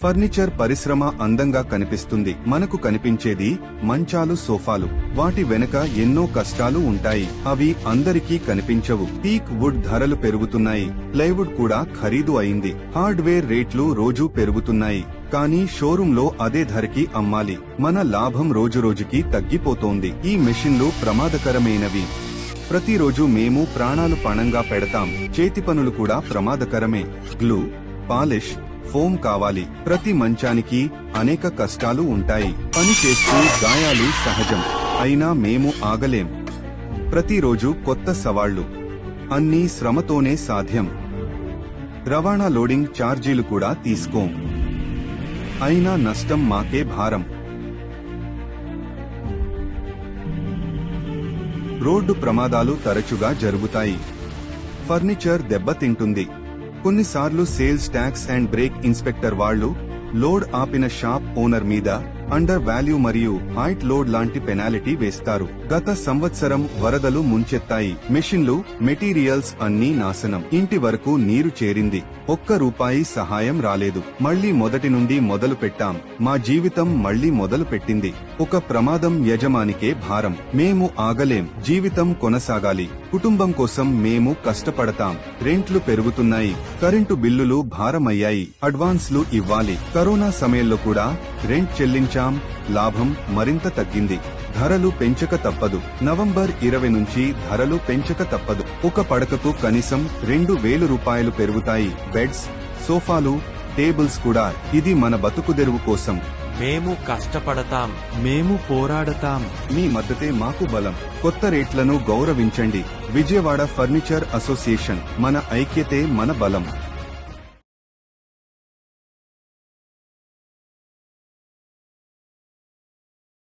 Furniture పరిశ్రమ అందంగా కనిపిస్తుంది. మనకు కనిపించేది మంచాలు, సోఫాలు. వాటి వెనుక ఎన్నో కష్టాలు ఉంటాయి. అవి అందరికీ కనిపించవు. టీక్ వుడ్ ధరలు పెరుగుతున్నాయి. ప్లైవుడ్ కూడా ఖరీదు అయింది. హార్డ్వేర్ రేట్లు రోజూ పెరుగుతున్నాయి. కానీ షోరూంలో అదే ధరకి అమ్మాలి. మన లాభం రోజురోజుకి తగ్గిపోతోంది. ఈ మెషిన్లు ప్రమాదకరమైనవి. ప్రతిరోజు మేము ప్రాణాలు పణంగా పెడతాం. చేతి పనులు కూడా ప్రమాదకరమే. గ్లూ, పాలిష్, ఫోమ్ కావాలి. ప్రతి మంచానికి అనేక కష్టాలు ఉంటాయి. పని చేస్తూ గాయాలు సహజం. అయినా మేము ఆగలేం. ప్రతిరోజు కొత్త సవాళ్లు. అన్నీ శ్రమతోనే సాధ్యం. రవాణా, లోడింగ్ ఛార్జీలు కూడా తీసుకోం. అయినా నష్టం మాకే భారం. రోడ్డు ప్రమాదాలు తరచుగా జరుగుతాయి. ఫర్నిచర్ దెబ్బతింటుంది. కొన్నిసార్లు sales tax and brake inspector వాళ్లు లోడ్ ఆపిన షాప్ ఓనర్ మీద అండర్ వాల్యూ మరియు హైట్ లోడ్ లాంటి పెనాల్టీ వేస్తారు. గత సంవత్సరం వరదలు ముంచెత్తాయి. మెషిన్లు, మెటీరియల్స్ అన్నీ నాశనం. ఇంటి వరకు నీరు చేరింది. ₹1 సహాయం రాలేదు. మళ్లీ మొదటి నుండి మొదలు పెట్టాం. మా జీవితం మళ్లీ మొదలు పెట్టింది. ఒక ప్రమాదం యజమానికే భారం. మేము ఆగలేం. జీవితం కొనసాగాలి. కుటుంబం కోసం మేము కష్టపడతాం. రెంట్లు పెరుగుతున్నాయి. కరెంటు బిల్లులు భారమయ్యాయి. అడ్వాన్స్లు ఇవ్వాలి. కరోనా సమయంలో కూడా రెంట్ చెల్లించాం. లాభం మరింత తగ్గింది. ధరలు పెంచక తప్పదు. నవంబర్ 20 నుంచి ధరలు పెంచక తప్పదు. ఒక పడకకు కనీసం ₹2,000 పెరుగుతాయి. బెడ్స్, సోఫాలు, టేబుల్స్ కూడా. ఇది మన బతుకుదెరువు కోసం. మేము కష్టపడతాం. మేము పోరాడతాం. మీ మద్దతే మాకు బలం. కొత్త రేట్లను గౌరవించండి. Vijayawada furniture association. మన ఐక్యతే మన బలం.